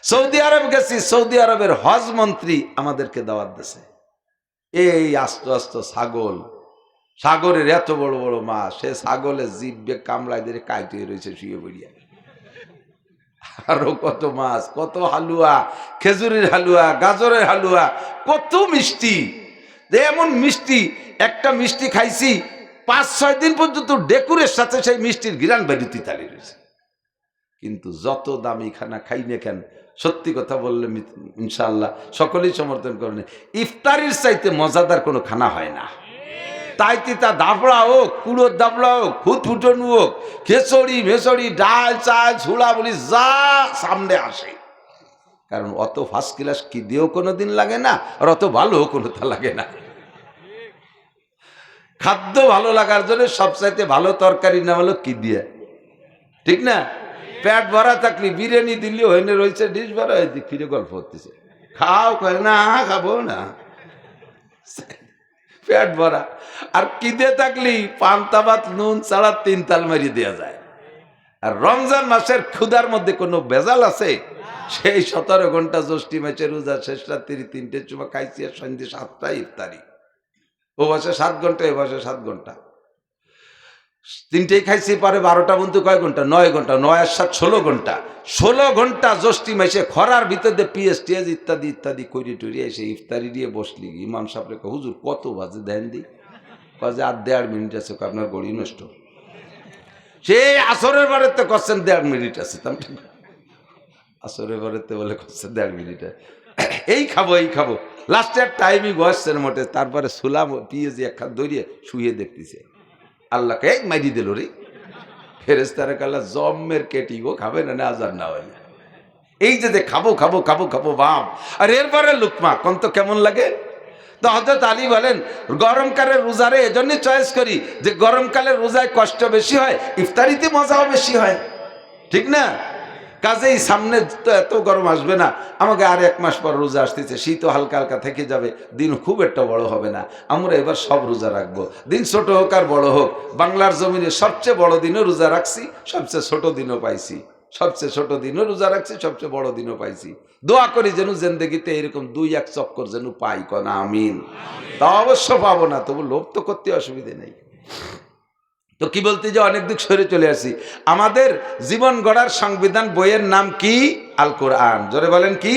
Saudi আরব গেছি, Saudi আরবের হজ মন্ত্রী আমাদেরকে দাওয়াত দিয়েছে। এই আস্ত আস্ত ছাগল, সাগরের এত বড় বড় মাছ, সে ছাগলের জিভে কামড়ায় দিয়ে কাইতে রয়েছে শুয়ে বইয়া। আরো কত মাছ, কত হালুয়া, খেজুরের হালুয়া, গাজরের হালুয়া, কত মিষ্টি। এমন মিষ্টি, একটা মিষ্টি খাইছি 5-6 দিন পর্যন্ত ডেকুরের সাথে সেই মিষ্টির ঘিরান বেরিতে তালি রয়েছে। কিন্তু যত দামি খানা খাই না কেন, সত্যি কথা বললে ইনশাআল্লাহ সকলেই সমর্থন করেন, ইফতারির চাইতে মজাদার কোনো খানা হয় না। তাই তা দাবড়া হোক, কুড়োর দাবড়া হোক, ফুটফুটনু হোক, খেচড়ি মেচড়ি, ডাল চাল ছোলা বলি যা সামনে আসে, কারণ অত ফার্স্ট ক্লাস কি দিয়েও কোনো দিন লাগে না, আর অত ভালোও কোনো তা লাগে না। খাদ্য ভালো লাগার জন্য সবচাইতে ভালো তরকারি না হলো কি দিয়ে, ঠিক না? পেট ভরা থাকলে বিরিয়ানি দিল্লি হইনে রয়েছে, ডিশ ভরা হয়েছে, ফিরে গল্প হতেছে, খাও কয় না খাবো না, পেট ভরা। আর কি দিয়ে থাকলি পান্তা ভাত নুন ছাড়া 3 তাল মারিয়ে দেওয়া যায়। আর রমজান মাসের ক্ষুধার মধ্যে কোনো বেজাল আছে? সেই 17 ঘন্টা জ্যৈষ্ঠী মাসের রোজা শেষ রাত্রি 3টে চুমা খাইছি, আর সন্ধ্যে 7টায় ইফতারি। ও বসে 7 ঘন্টা, এ বসে 7 ঘন্টা, 3টেই খাইছি, পরে 12টা বন্ধু কয় ঘন্টা, 9 ঘন্টা, 9 আর 7 16 ঘন্টা। 16 ঘন্টা জ্যৈষ্ঠী মাসে খরার ভিতরে পিএসটিএস ইত্যাদি ইত্যাদি করি টরি এসে ইফতারি দিয়ে বসলি। ইমাম সাহেব হুজুর কত বাজে দেন দি? কাজে আর 1.5 মিনিট আছে, আপনার গড়ি নষ্ট। সে আসরের বারেতে করছেন 1.5 মিনিট আছে, আসরের বারেতে বলে করছেন 1.5 মিনিটে, এই খাবো এই খাবো। লাস্টের টাইমই বসছেন মোটে, তারপরে সুলাম পিএজি এক খাত দৌড়িয়ে শুয়ে দেখতেছে, আল্লাহকে এই মাইরি দিল রে। ফেরেশতারা কাল্লা জম্মের কেটি গো, খাবে না আজার না হয়। এই যে খাবো খাবো খাবো খাবো বাপ, আর এরপরে লুকমা কোন তো কেমন লাগে। তো হযরত আলী বলেন গরমকালের রোজারে এজন্য চয়েস করি যে গরমকালের রোজায় কষ্ট বেশি হয়, ইফতারিতে মজাও বেশি হয়, ঠিক না? কাজেই সামনে তো এত গরম আসবে না, আমাকে আর 1 মাস পর রোজা আসতেছে, শীতও হালকা হালকা থেকে যাবে, দিন খুব একটা বড় হবে না, আমরা এবার সব রোজা রাখবো, দিন ছোট হোক আর বড় হোক। বাংলার জমিনে সবচেয়ে বড় দিনও রোজা রাখছি, সবচেয়ে ছোট দিনও পাইছি, সবচেয়ে ছোট দিনও রোজা রাখছি, সবচেয়ে বড় দিনও পাইছি। দোয়া করি যেন জিন্দেগিতে এরকম 2-1 চক্কর যেন পাই, কনা আমিন। তা অবশ্য পাবো না, তবু লোভ তো করতে অসুবিধে নেই। তো কি বলতে যে অনেক দিক সরে চলে আসি। আমাদের জীবন গড়ার সংবিধান বইয়ের নাম কি? আল কোরআন। জোরে বলেন কি?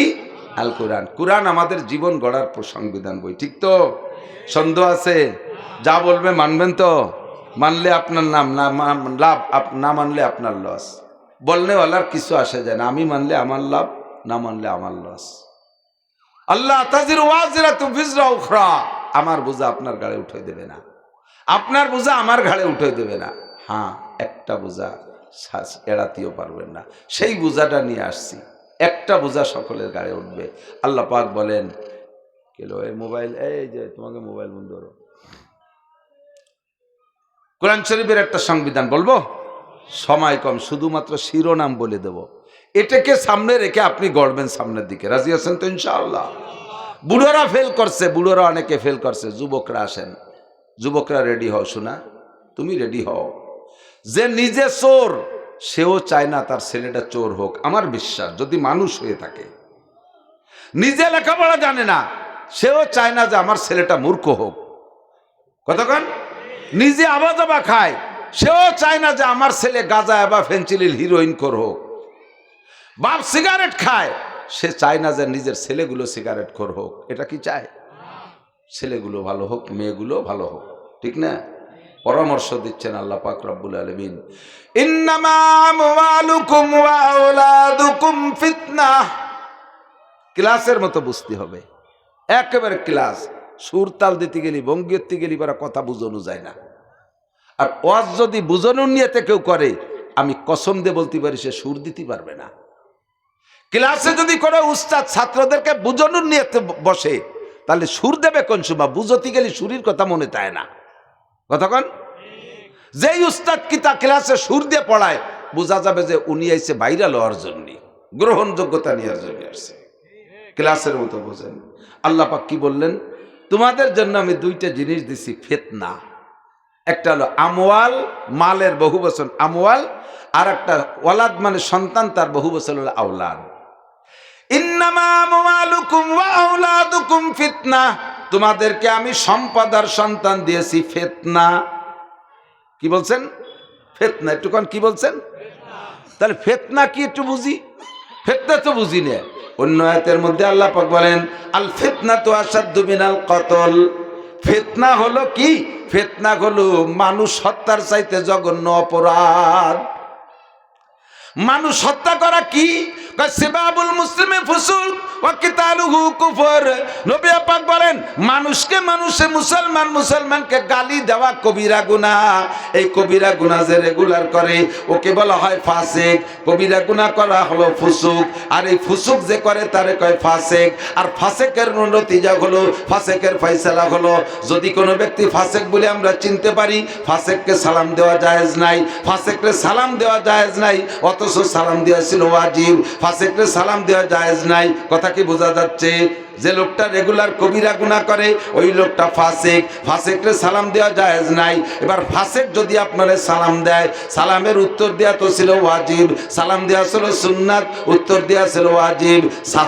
আল কোরআন। কোরআন আমাদের জীবন গড়ার সংবিধান বই, ঠিক তো? সন্দেহ আছে? যা বলবে মানবেন তো? মানলে আপনার নাম, না লাভ, না মানলে আপনার লস। বলনেওয়ালার কিছু আসে যায় না, আমি মানলে আমার লাভ, না মানলে আমার লস। আল্লাহ তাজিরু ওয়াজিরাতুন বিজরা উখরা, আমার বোঝা আপনার গাড়ি উঠে দেবে না, আপনার বোঝা আমার ঘাড়ে উঠে দেবে না। হ্যাঁ, একটা বোঝা এড়াতেও পারবেন না, সেই বোঝাটা নিয়ে আসছি, একটা বোঝা সকলের গাড়ে উঠবে। আল্লাহ পাক বলেন, কেলো এই মোবাইল, এই যে তোমাকে মোবাইল বন্ধ করো। কোরআন শরীফের একটা সংবিধান বলবো, সময় কম, শুধুমাত্র শিরোনাম বলে দেব, এটাকে সামনে রেখে আপনি গড়বেন সামনের দিকে। রাজি আছেন তো ইনশাআল্লাহ? বুড়োরা ফেল করছে, বুড়োরা অনেকে ফেল করছে, যুবকরা আসেন, যুবকরা রেডি হও, শোনা তুমি রেডি হও। যে নিজে চোর সেও চায় না তার ছেলেটা চোর হোক, আমার বিশ্বাস, যদি মানুষ হয়ে থাকে। নিজে লেখাপড়া জানে না সেও চায় না যে আমার ছেলেটা মূর্খ হোক, কতক্ষণ। নিজে আবাজাবা খায় সেও চায় না যে আমার ছেলে গাঁজা বা ফেন্সিলিল হিরোইন খোর হোক। বাপ সিগারেট খায়, সে চায় না যে নিজের ছেলেগুলো সিগারেট খোর হোক, এটা কি চায়? ছেলেগুলো ভালো হোক, মেয়েগুলো ভালো হোক, ঠিক না? পরামর্শ দিচ্ছেন আল্লাহ পাক রব্বুল আলামিন, ইন্নামা আমওয়ালুকুম ওয়া আওলাদুকুম ফিতনাহ। ক্লাসের মতো বুঝতে হবে, একেবারে ক্লাস। সুর তাল দিতে গেলি, ভঙ্গি দিতে গেলি পরে কথা বুঝানো যায় না। আর ওয়াজ যদি বুঝানোর নিয়তে কেউ করে, আমি কসম দিয়ে বলতে পারি সে সুর দিতে পারবে না। ক্লাসে যদি কোনো উস্তাদ ছাত্রদেরকে বুঝানোর নিয়তে বসে, তাহলে সুর দেবে কোন সময়? বুঝতে গেলে সুরের কথা মনে থাকে না, কতক্ষণ। যেই উস্তাদ কি তা ক্লাসে সুর দিয়ে পড়ায়, বোঝা যাবে যে উনি আইছে ভাইরাল হওয়ার জন্য, গ্রহণযোগ্যতা নেওয়ার জন্য আসছে। ক্লাসের মতো বোঝেন। আল্লাহ পাক কি বললেন? তোমাদের জন্য আমি 2টা জিনিস দিছি ফিতনা। একটা হলো আমওয়াল, মালের বহু বচন আমওয়াল, আর একটা ওয়ালাদ মানে সন্তান, তার বহু বচন হলো আওলাদ। ইন্নামা আমওয়ালুকুম ওয়া আওলাদুকুম ফিতনা, তোমাদেরকে আমি সম্পদ আর সন্তান দিয়েছি ফিতনা। কি বলছেন? ফিতনা। একটুক্ষণ কি বলছেন? তাহলে ফিতনা কি একটু বুঝি। ফিতনা তো বুঝি না। অন্য আয়াতের মধ্যে আল্লাহ পাক বলেন আল ফিতনাতু আশাদ্দু মিনাল কতল। ফিতনা হলো কি? ফিতনা হলো মানুষ হত্যার চাইতে জঘন্য অপরাধ। মানুষ হত্যা করা কি? সিবাবুল মুসলিমে ফুসুক ওয়া কিতালুহু কুফর। নবী পাক বলেন মানুষকে মানুষে মুসলমানকে গালি দেওয়া কবিরা গুনাহ। এই কবিরা গুনাহ যে রেগুলার করে ওকে বলা হয় ফাসিক। কবিরা গুনাহ করা হলো ফুসুক, আর এই ফুসুক যে করে তারে কয় ফাসিক। আর ফাসিকের নতিজা হলো, ফাসিকের ফয়সালা হলো, যদি কোনো ব্যক্তি ফাসিক বলে আমরা চিনতে পারি, ফাসিককে সালাম দেওয়া জায়েজ নাই। ফাসিককে সালাম দেওয়া জায়েজ নাই, অথচ সালাম দেওয়া ছিল ওয়াজিব। ফাসিককে সালাম দেওয়া জায়েজ নাই। কথা কি বোঝা যাচ্ছে? যে লোকটা রেগুলার কবিরা গুনাহ করে ওই লোকটা ফাসিক, ফাসিককে সালাম দেওয়া জায়েজ নাই। এবার ফাসিক যদি আপনারে সালাম দেয়, সালামের উত্তর দেওয়া তো ছিল ওয়াজিব, সালাম দেওয়া ছিল সুন্নাত, উত্তর দেওয়া ছিল ওয়াজিব।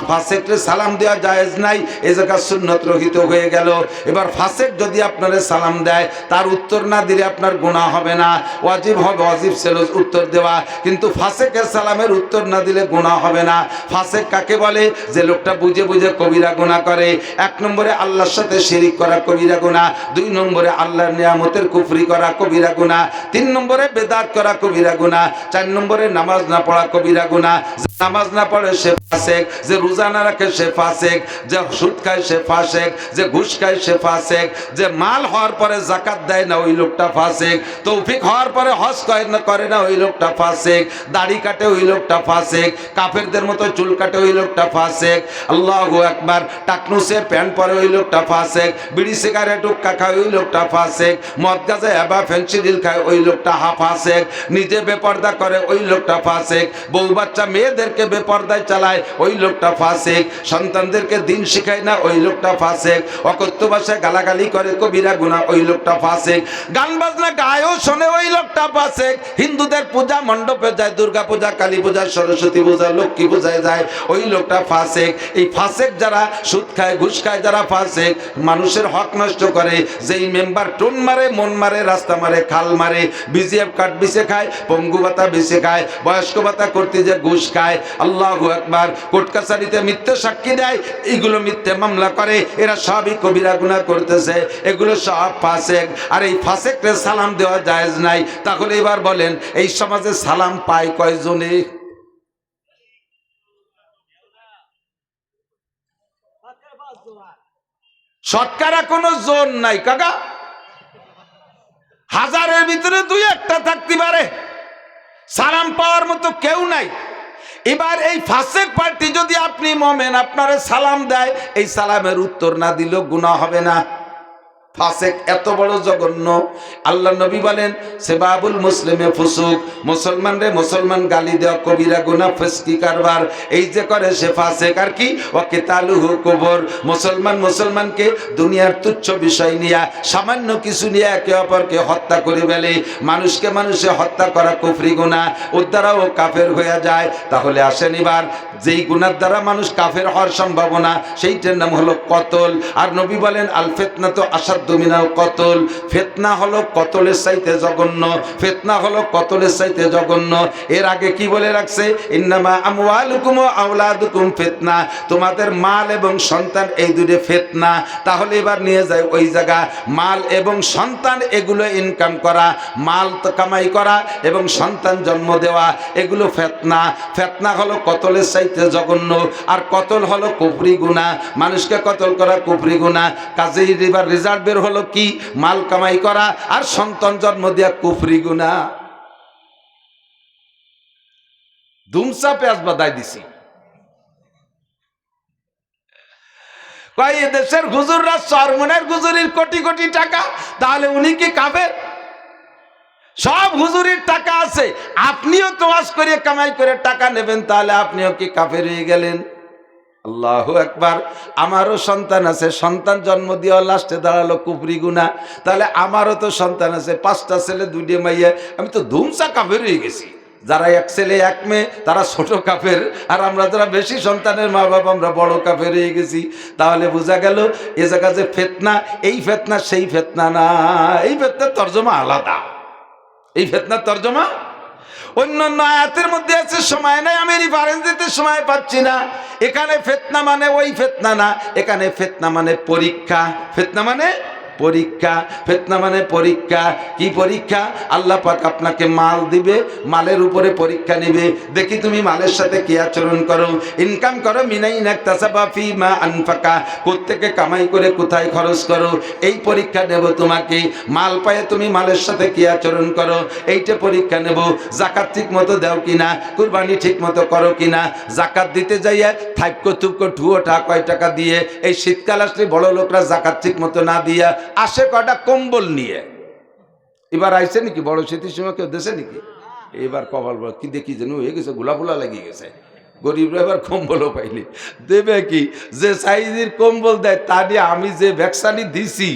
ফাসিককে সালাম দেওয়া জায়েজ নাই, এই জায়গা সুন্নত রহিত হয়ে গেল। এবার ফাসিক যদি আপনারে সালাম দেয়, তার উত্তর না দিলে আপনার গুনাহ হবে না, ওয়াজিব হবে। ওয়াজিব ছিল উত্তর দেওয়া, কিন্তু ফাসিকের সালামের উত্তর না দিলে গুনাহ হবে না। ফাসিক কাকে বলে? যে লোকটা বুঝে বুঝে কবিরা গুনাহ করে। এক নম্বরে আল্লাহর সাথে শিরিক করা কবিরা গুনাহ, দুই নম্বরে আল্লাহর নিয়ামতের কুফরি করা কবিরা গুনাহ, তিন নম্বরে বেদাত করা কবিরা গুনাহ, চার নম্বরে নামাজ না পড়া কবিরা গুনাহ। নামাজ না পড়ে সে ফাসিক, যে রোজা না রাখে সে ফাসিক, যে সুদ খায় সে ফাসিক, যে ঘুষ খায় সে ফাসিক, যে মাল হওয়ার পরে যাকাত দেয় না ওই লোকটা ফাসিক, তৌফিক হওয়ার পরে হজ করে না ওই লোকটা ফাসিক, দাড়ি কাটে ওই লোকটা ফাসিক, কাফেরদের মতো চুল কাটে ওই লোকটা ফাসিক, আল্লাহু আকবার, টাকনুসের প্যান্ট পরে ওই লোকটা ফাসিক, বিড়ি সিগারেট হুক্কা খায় ওই লোকটা ফাসিক, মদ গাঁজা হেবা ফেন্সিডিল খায় ওই লোকটা ফাসিক, নিজে বেপর্দা করে ওই লোকটা ফাসিক, বউ বাচ্চা মেয়েদেরকে বেপর্দায় চালায় ওই লোকটা ফাসিক, সন্তানদেরকে দিন শিখায় না ওই লোকটা ফাসিক, অকথ্য ভাষায় গালাগালি করে কবিরা গুনাহ ওই লোকটা ফাসিক, গান বাজনা গায়ও শোনে ওই লোকটা ফাসিক, হিন্দুদের পূজা মণ্ডপে যায়, দুর্গা পূজা, কালী পূজা, সরস্বতী পূজা, লক্ষ্মী পূজায় যায় ওই লোকটা ফাসিক। এই ফাসিক যারা সুদ খায়, ঘুষ খায়, যারা ফাসিক, মানুষের হক নষ্ট করে, যেই মেম্বার টোন মারে, মন মারে, রাস্তা মারে, খাল মারে, বিজিএফ কার্ড বিছে খায়, পঙ্গু ভাতা বিছে খায়, বয়স্ক ভাতা করতে যে ঘুষ খায়, আল্লাহু আকবার, কোর্ট কাছারিতে মিথ্যে সাক্ষী দেয়, এইগুলো মিথ্যে মামলা করে, এরা সবই কবিরা গুনাহ করতেছে, এগুলো সব ফাসিক। আর এই ফাসিককে সালাম দেওয়া জায়েজ নাই। তাহলে এবার বলেন এই সমাজে সালাম পায় কয়জনে? শতকরা কোনো জোর নাই কাকা, হাজারের ভিতরে দুই একটা থাকতে পারে, সালাম পাওয়ার মতো কেউ নাই। এবার এই ফাসিক পার্টি যদি আপনি মোমেন আপনারে সালাম দেয়, এই সালামের উত্তর না দিলেও গুনাহ হবে না। ফাসিক এত বড় জঘন্য। আল্লাহ নবী বলেন সিবাবুল মুসলিমে ফুসুক, মুসলমানরে মুসলমান গালি দেওয়া কবিরা গুনাহ, ফিসকি কারবার, এই যে করে সে ফাসিক। আর কি? ওয়া কিতালুহু কুফর, মুসলমানকে দুনিয়ার তুচ্ছ বিষয় নিয়ে, সামান্য কিছু নিয়ে একে অপরকে হত্যা করে ফেলে, মানুষকে মানুষে হত্যা করা কুফরি গুনাহ, ওর দ্বারাও কাফের হয়ে যায়। তাহলে আসেন এবার যেই গুনার দ্বারা মানুষ কাফের হওয়ার সম্ভাবনা, সেইটার নাম হলো কতল। আর নবী বলেন আল ফিতনাতু আশাদ্দু মিনাল কতল, ফিতনা হলো কতলের চাইতে জঘন্য, ফিতনা হলো কতলের চাইতে জঘন্য। এর আগে কি বলে রাখছে? ইন্নামা আমওয়ালুকুম ওয়া আওলাদুকুম ফিতনা, তোমাদের মাল এবং সন্তান এই দুটো ফিতনা। তাহলে এবার নিয়ে যায় ওই জায়গা, মাল এবং সন্তান এগুলো ইনকাম করা, মাল তো কামাই করা এবং সন্তান জন্ম দেওয়া, এগুলো ফিতনা। ফিতনা হলো কতলের চাইতে জঘন্য, আর কতল হলো কুফরি গুনাহ, মানুষকে কতল করা কুফরি গুনাহ। কাজেই এবার রেজাল্ট বের হলো কি? মাল কামাই করা আর সন্তান জন্ম দেওয়া কুফরি গুনাহ। ধুমসা পেঁয়াজ বাদাই দিছি। কয় দেশের হুজুররা চরমনের হুজুরির কোটি কোটি টাকা, তাহলে উনি কি কাফের? সব হুজুরির টাকা আছে, আপনিও তো ওয়াজ করে কামাই করে টাকা নেবেন, তাহলে আপনিও কি কাফের হয়ে গেলেন? আল্লাহু আকবার। আমারও সন্তান আছে, সন্তান জন্ম দিয়ে লাস্টে দাঁড়ালো কুফরি গুনাহ, তাহলে আমারও তো সন্তান আছে, 5টা ছেলে 2টা মাইয়া, আমি তো ধুমসা কাফের হয়ে গেছি। যারা এক ছেলে এক মেয়ে তারা ছোট কাফের, আর আমরা যারা বেশি সন্তানের মা বাবা আমরা বড় কাফের হয়ে গেছি। তাহলে বোঝা গেল এ জায়গা যে ফিতনা, এই ফিতনা সেই ফিতনা না, এই ফিতনার তর্জমা আলাদা। এই ফিতনার তর্জমা অন্যান্য আয়াতের মধ্যে আছে, সময় নাই আমি রিফারেন্স দিতে সময় পাচ্ছি না। এখানে ফিতনা মানে ওই ফিতনা না, এখানে ফিতনা মানে পরীক্ষা। ফিতনা মানে পরীক্ষা, ফিতনা মানে পরীক্ষা। কি পরীক্ষা? আল্লাহ পাক আপনাকে মাল দিবে, মালের উপরে পরীক্ষা নেবে, দেখি তুমি মালের সাথে কি আচরণ করো। ইনকাম করো মিনাইন ইকতাসাবা ফিমা আনফাকা, কোত্থেকে কামাই করে কোথায় খরচ করো, এই পরীক্ষা নেব তোমাকে। মাল পায়ে তুমি মালের সাথে কি আচরণ করো, এইটা পরীক্ষা নেব। জাকাত ঠিক মতো দাও কিনা, কুরবানি ঠিক মতো করো কিনা। জাকাত দিতে যাইয়া থাইপকো তুপকো ঠুয়োটা কয় টাকা দিয়ে, এই শীতকাল আসলে বড় লোকরা জাকাত ঠিক মতো না দিয়া আসে কয়টা কম্বল নিয়ে। এবার আইসে নাকি বড় শীতের সময় কেউ দেশে নাকি? এবার কপাল কি দেখি যেন হয়ে গেছে, গোলাফুলা লেগে গেছে। গরিবরা এবার কম্বলও পাইনি, দেবে কি? যে সাইজের কম্বল দেয় তা দিয়ে আমি যে ভ্যাকসানি দিছি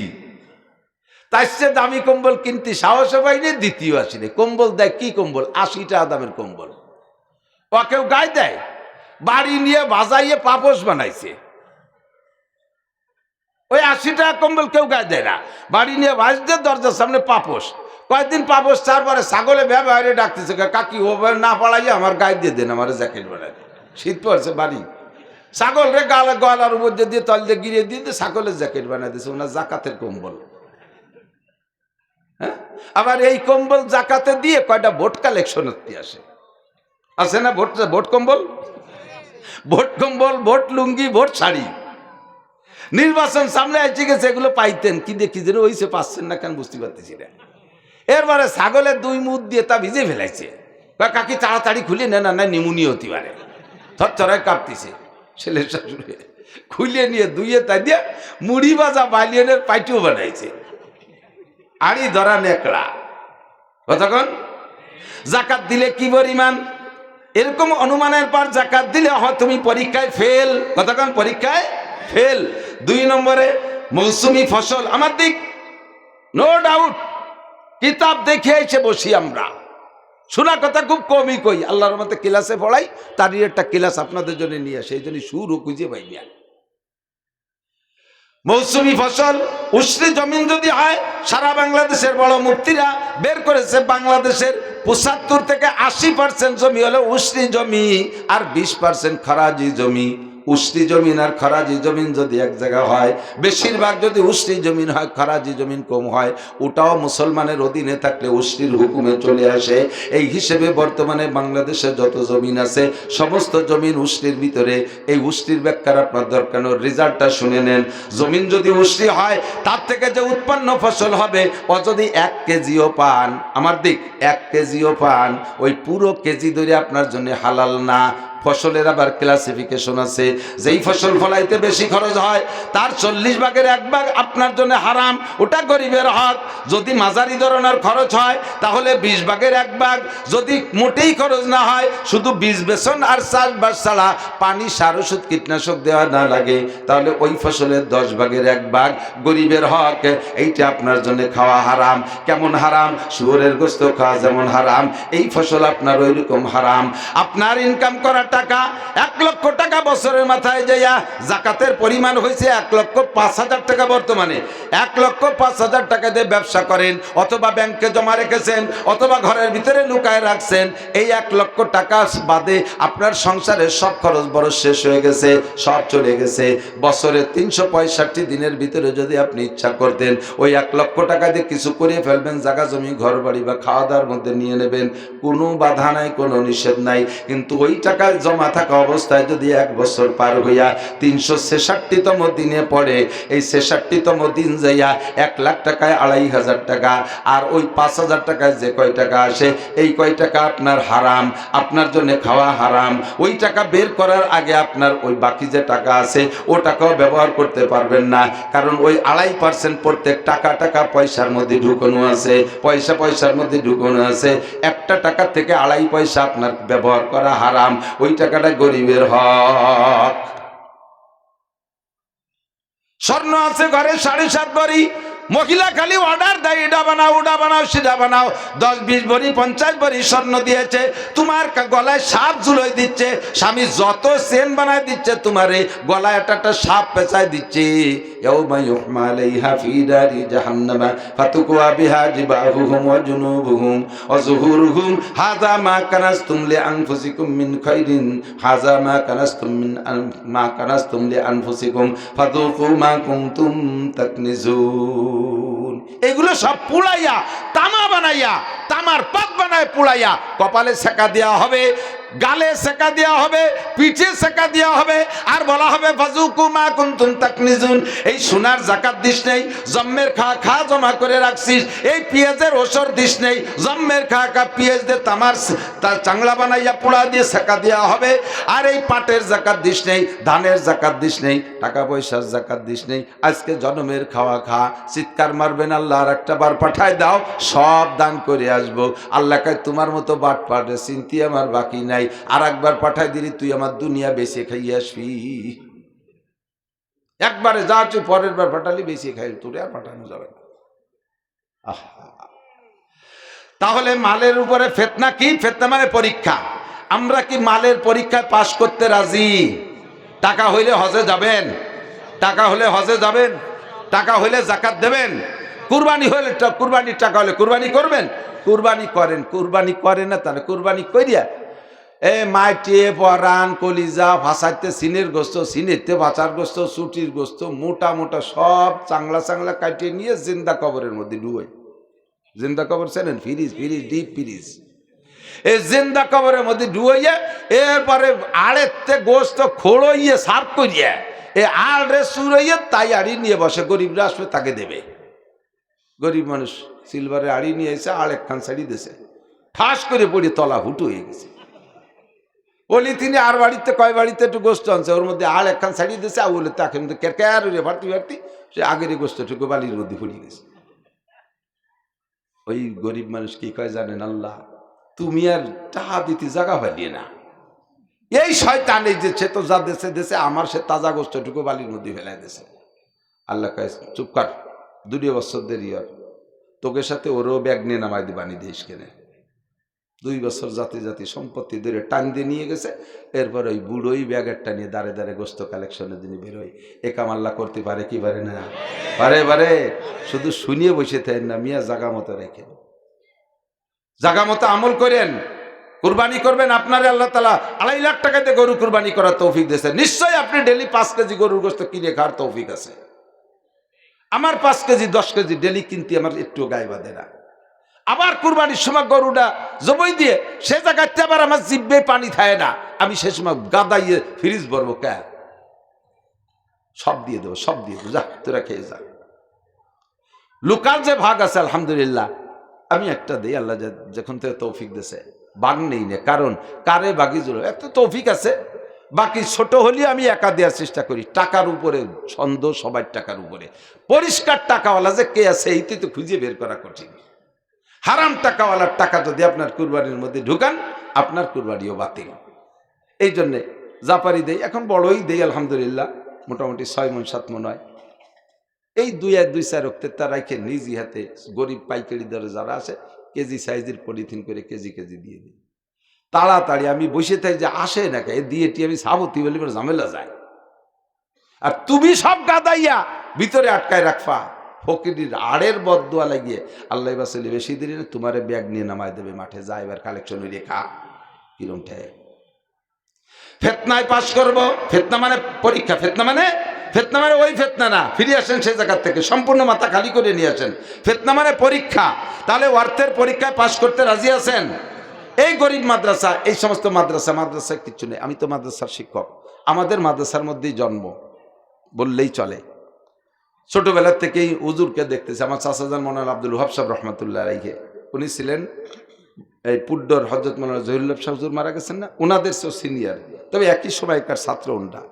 তার সে দামি কম্বল কিনতে সাহসও পাইনি, দ্বিতীয় আসিনি। কম্বল দেয় কি কম্বল? 80 টাকা দামের কম্বল। ও কেউ গায়ে দেয়, বাড়ি নিয়ে বাজাইয়ে পাপোশ বানাইছে। ওই 80 টাকা কম্বল কেউ গায়ে দেয় না, বাড়ি নিয়ে বাজতে দরজার সামনে পাপোশ। কয়েকদিন পাপোশ তারপরে ছাগলে ব্যবহারে ডাকতেছে, কাকি ও না পড়াইয়া আমার গায়ে দিয়ে দেন, আমার জ্যাকেট বানায়। শীত পড়ছে বাড়ি, ছাগল রে গালা গলার মধ্যে দিয়ে তল দিয়ে গিরিয়ে দিয়ে ছাগলের জ্যাকেট বানাই দিয়েছে, ওনার জাকাতের কম্বল। হ্যাঁ, আবার এই কম্বল জাকাতে দিয়ে কয়টা ভোট কালেকশন করতে আসে না? ভোট কম্বল, ভোট কম্বল, ভোট লুঙ্গি, ভোট শাড়ি। নির্বাচন সামনে এসে গেছে, এগুলো পাইতেন কি দেখি যেন ওইসে পাচ্ছেন না কেন বুঝতে পারতেছি না। এরপরে ছাগলের 2 মুখ দিয়ে তা ভিজে ফেলাইছে, কাকি তাড়াতাড়ি খুলে নেন, না নিমুনি হতে পারে। থরথরায় কাঁপতেছে ছেলের শাশুড়ি, খুলে নিয়ে দুইয়ে তাই দিয়ে মুড়ি ভাজা বালিয়নের পাইটিও বানাইছে, আড়ি ধরা নেকড়া। কতক্ষণ জাকাত দিলে কি পরিমাণ, এরকম অনুমানের পর জাকাত দিলে হয় তুমি পরীক্ষায় ফেল। কতক্ষণ পরীক্ষায় ফেল। 2 নম্বরে মৌসুমি ফসল, আমার দিক নো ডাউট কিতাব দেখে এসে বসি আমরা, শোনা কথা খুব কমই কই, আল্লাহর মতে ক্লাসে পড়াই, তারই একটা ক্লাস আপনাদের জন্য নিয়ে আসে, এই জন্য সুরও খুঁজে পাই না। মৌসুমি ফসল উষ্ণ জমিন যদি হয়, সারা বাংলাদেশের বড় মুফতিরা বের করেছে বাংলাদেশের 75 থেকে 80% জমি হলো উষ্ণ জমি, আর 20% খরাজি জমি। উষ্ণি জমিন আর খরাজি জমিন যদি এক জায়গা হয়, বেশিরভাগ যদি উষ্ণি জমিন হয়, খরাজি জমিন কম হয়, ওটাও মুসলমানের অধীনে থাকলে উষ্ণির হুকুমে চলে আসে। এই হিসেবে বর্তমানে বাংলাদেশে যত জমিন আছে সমস্ত জমিন উষ্ণির ভিতরে। এই উষ্ণির ব্যাখ্যার আপনার দরকার, রেজাল্টটা শুনে নেন। জমিন যদি উষ্ণি হয়, তার থেকে যে উৎপন্ন ফসল হবে ও যদি 1 কেজিও পান, আমার দিক 1 কেজিও পান, ওই পুরো কেজি ধরে আপনার জন্য হালাল না। ফসলের আবার ক্লাসিফিকেশন আছে, যেই ফসল ফলাইতে বেশি খরচ হয় তার 40 ভাগের 1 ভাগ আপনার জন্য হারাম, ওটা গরিবের হক। যদি মাঝারি ধরনের খরচ হয় তাহলে 20 ভাগের 1 ভাগ, যদি মোটেই খরচ না হয়, শুধু বীজ বেসন আর চাষবাস ছাড়া পানি, সার, ওষুধ, কীটনাশক দেওয়া না লাগে, তাহলে ওই ফসলের 10 ভাগের 1 ভাগ গরিবের হক। এইটা আপনার জন্য খাওয়া হারাম। কেমন হারাম? শুয়োরের গোশত খাওয়া যেমন হারাম, এই ফসল আপনার ওই রকম হারাম। আপনার ইনকাম করা টাকা 1 লক্ষ টাকা বছরের মাথায় যাইয়া জাকাতের পরিমাণ হয়েছে 1,05,000 টাকা। বর্তমানে 1,05,000 টাকা দিয়ে ব্যবসা করেন, অথবা ব্যাংকে জমা রেখেছেন, অথবা ঘরের ভিতরে লুকায় রাখছেন। এই 1 লক্ষ টাকা বাদে আপনার সংসারের সব খরচ বড় শেষ হয়ে গেছে, সব চলে গেছে। বছরে 365 দিনের ভিতরে যদি আপনি ইচ্ছা করতেন ওই 1 লক্ষ টাকা দিয়ে কিছু করে ফেলবেন, জায়গা জমি ঘর বাড়ি বা খাওয়া দাওয়ার মধ্যে নিয়ে নেবেন, কোনো বাধা নাই, কোনো নিষেধ নাই। কিন্তু ওই টাকা জমা থাকা অবস্থায় যদি 1 বছর পার হইয়া 366তম দিনে পড়ে, এই 66তম দিন যাইয়া 1 লাখ টাকায় 2,500 টাকা, আর ওই 5,000 টাকায় যে কয় টাকা আসে এই কয় টাকা আপনার হারাম, আপনার জন্য খাওয়া হারাম। ওই টাকা বের করার আগে আপনার ওই বাকি যে টাকা আছে ও টাকাও ব্যবহার করতে পারবেন না, কারণ ওই 2.5% প্রত্যেক টাকা পয়সার মধ্যে ঢুকানো আছে, পয়সার মধ্যে ঢুকানো আছে। একটা টাকা থেকে 2.5 পয়সা আপনার ব্যবহার করা হারাম, ওই টাকাটা গরিবের হক। স্বর্ণ আছে ঘরে 7.5 ভরি, মহিলা খালি অর্ডার দেয়, এটা বানাও ওটা বানাও সেটা বানাও। 10-20 ভরি 50 ভরি স্বর্ণ দিয়েছে, তোমার গলায় সাপ ঝুলোই দিচ্ছে, স্বামী যত চেন বানায় দিচ্ছে, তোমার এই গলায় একটা সাপ পেঁচায় দিচ্ছে। ইয়াউমা ইউহমা আলাইহা ফি নারি জাহান্নামা ফাতুকওয়া বিহা জিবাহুহুম ওয়া জুনুবুহুম ওয়া যুহুরুহুম হাযা মা কানাসতুম লিআনফুসিকুম মিন খাইরিন হাযা মা কানাসতুম লিআনফুসিকুম ফাযুকু মা কুনতুম তাকনিজুন। এগুলো সব পুড়াইয়া তামা বানাইয়া, তামার পাত বানায় পুড়াইয়া কপালে সেকা দেওয়া হবে, গালে সেকা দেওয়া হবে, পিঠে সেকা দেওয়া হবে, আর বলা হবে ফাযুকু মা কুনতুম তাকনিজুন। এই সোনার যাকাত দিস নেই, জম্মের খা জমা করে রাখছিস, এই পেঁয়াজের ওসর দিস নেই, জম্মের খা পেঁয়াজ দিয়ে তামার চাংলা বানাইয়া পোড়া দিয়ে সেকা দেওয়া হবে। আর এই পাটের যাকাত দিস নেই, ধানের যাকাত দিস নেই, টাকা পয়সার যাকাত দিস নেই, আজকে জন্মের খাওয়া খা। চিৎকার মারবেন, আল্লাহ আর একটা বার পাঠায় দাও, সব দান করে আসবো। আল্লাহ কয় তোমার মতো বাট পাটে চিন্তি আমার বাকি নাই, আর একবার পাঠাই দিলি তুই আমার দুনিয়া বেঁচে খাইয়ে আসবি। একবারে যা তুই পরের বার পাঠালি বেশি খাই, তোরে আর পাঠানো যাবে না। তাহলে মালের উপরে ফিতনা কি? ফিতনা মানে পরীক্ষা। আমরা কি মালের পরীক্ষায় পাশ করতে রাজি? টাকা হইলে হজে যাবেন, টাকা হলে হজে যাবেন, টাকা হইলে যাকাত দেবেন, কুরবানি হলে, কুরবানির টাকা হলে কুরবানি করবেন, কুরবানি করেন। কুরবানি করেন না তাহলে কুরবানি করিয়া মাটিয়ে পরান কলিজা ভাসাইতে সিনের গোস্ত, সিনেতে ভাষার গোস্ত, সুটির গোস্ত, মোটা মোটা সব চাংলা চাংলা কাটিয়ে নিয়ে জিন্দা কবরের মধ্যে ডুবে। জিন্দা কবর চেনেন? ফ্রিজ ডিপ ফ্রিজ, এই জিন্দা কবরের মধ্যে ডুবাইয়া এরপরে আড়েতে গোস্ত খোড়ইয়ে সার্ভ করিয়া এ আড়ে সুরইয়ে তাই আড়ি নিয়ে বসে, গরিবরা আসবে তাকে দেবে। গরিব মানুষ সিলভারে আড়ি নিয়ে এসে আর একখান শাড়ি দিয়েছে, ঠাস করে পড়ে তলা হুটু হয়ে গেছে। বলি তিনি আর বাড়িতে কয় বাড়িতে একটু গোস্ত আনছে, ওর মধ্যে আর একখান শাড়ি দিয়েছে, আর বলে তাকে মধ্যে ক্যার ভারতি ভারতি সে আগের গোস্তটুকু বালির মধ্যে ফুরিয়ে গেছে। ওই গরিব মানুষ কি কয় জানেন? আল্লাহ তুমি আর টাকা দিতে জায়গা পালিয়ে না, এই শয়তান এই যে সে তো যা দেশে দেশে আমার সে তাজা গোস্তটুকু বালির মধ্যে ফেলাই দিয়েছে। আল্লাহ কয় চুপ কর, 2 বছর দেরি আর তোকে সাথে ওরও ব্যাগ নিয়ে নামাই দিয়ে বানিয়ে দিস কেনে। 2 বছর জাতি জাতি সম্পত্তি ধরে টান দিয়ে নিয়ে গেছে। এরপর ওই বুড়োই ব্যাগেরটা নিয়ে দাঁড়ে দাঁড়ে গোস্ত কালেকশনের দিনে বেরোয়। এ কাম আল্লাহ করতে পারে কি পারে না? পারে। শুধু শুনিয়ে বসে থাকেন না, মিয়া জাগা মতো রেখেন, জাগা মতো আমল করেন, কুরবানি করবেন। আপনারে আল্লাহ তাআলা 2.5 লাখ টাকাতে গরু কুরবানি করার তৌফিক দিয়েছে, নিশ্চয়ই আপনি ডেলি 5 কেজি গরুর গোস্ত কিনে খাওয়ার তৌফিক আছে। আমার 5 কেজি 10 কেজি ডেলি কিনতে আমার একটু গায়ে বাঁধে না। আবার কুরবানির সময় গরুটা জবই দিয়ে সে জায়গাতে আবার আমার জিব্বে পানি থাকে না, আমি সে সময় গাদাইয়ে ফ্রিজ ভরবো কে? সব দিয়ে দেবো যা তোরা খেয়ে যা। লোকাল যে ভাগ আছে আলহামদুলিল্লাহ আমি একটা দিই, আল্লাহ যখন থেকে তৌফিক দিয়েছে বাগ নেই না, কারণ কারে বাকি জোর এত তৌফিক আছে। বাকি ছোট হলে আমি একা দেওয়ার চেষ্টা করি। টাকার উপরে সন্দেহ, সবার টাকার উপরে। পরিষ্কার টাকাওয়ালা যে কে আছে এইটাই তো খুঁজে বের করা কঠিন। হারাম টাকাওয়ালার টাকা যদি আপনার কুরবানির মধ্যে ঢুকান, আপনার কুরবানিও বাতিল। এই জন্যে জাপারি দেই, এখন বড়ই দেই আলহামদুলিল্লাহ, মোটামুটি 6 মণ 7 মণ হয়। এই 2-4 রক্তের তা রাখে নিজে হাতে গরিব পাইকারি দরে যারা আছে কেজি সাইজের পলিথিন করে কেজি দিয়ে দিই। তাড়াতাড়ি আমি বসে থাকি যে আসে না কে দিয়েটি আমি সাবতি বলি ঝামেলা যায়। আর তুমি সব গাদাইয়া ভিতরে আটকায় রাখবা, ফকিরির আড়ের বদদুয়া লাগিয়ে আল্লাহ বাসলি বেশি দিন তোমার ব্যাগ নিয়ে নামায় দেবে মাঠে, যা এবার কালেকশন হইলে খা। কিরম ঠে ফেতনায় পাশ করবো। ফেতনা মানে পরীক্ষা, ফেতনা মানে ওই ফেতনা না, ফিরে আসেন সেই জায়গার থেকে, সম্পূর্ণ মাথা খালি করে নিয়ে আসেন। ফেতনা মানে পরীক্ষা। তাহলে অর্থের পরীক্ষায় পাশ করতে রাজি আছেন? এই গরিব মাদ্রাসা, এই সমস্ত মাদ্রাসায় কিচ্ছু নেই। আমি তো মাদ্রাসার শিক্ষক, আমাদের মাদ্রাসার মধ্যেই জন্ম বললেই চলে। ছোটবেলার থেকেই হুজুরকে দেখতেছি। আমার চাচাজান মৌলানা আব্দুল ওয়াহাব সাহেব রহমতুল্লাহ আলাইহি, উনি ছিলেন এই পুড্ডর হযরত মৌলানা জহিরুল্লাহ সাহেব হুজুর মারা গেছেন না, ওনাদের সব সিনিয়র, তবে একই সময়কার ছাত্র ওনরা।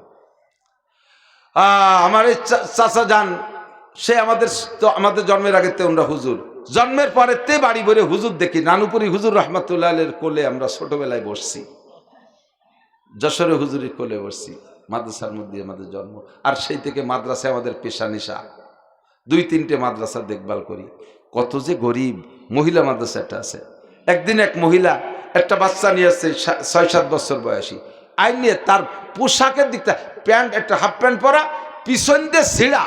আমার এই চাচাজান সে আমাদের জন্মের আগে ওনরা হুজুর, জন্মের পরে বাড়ি ভরে হুজুর দেখি। নানুপুরি হুজুর রহমতুল্লাহ আলাইহির কোলে আমরা ছোটবেলায় বসছি, যশোরে হুজুরের কোলে বসছি। মাদ্রাসার মধ্যে আমাদের জন্ম, আর সেই থেকে মাদ্রাসায় আমাদের পেশা নেশা। 2-3টে মাদ্রাসা দেখভাল করি। কত যে গরিব। মহিলা মাদ্রাসা একটা আছে। একদিন এক মহিলা একটা বাচ্চা নিয়ে আসছে 6-7 বছর বয়সী, আইন নিয়ে তার পোশাকের দিকটা প্যান্ট, একটা হাফ প্যান্ট পরা, পিছন দিয়ে ছিঁড়া,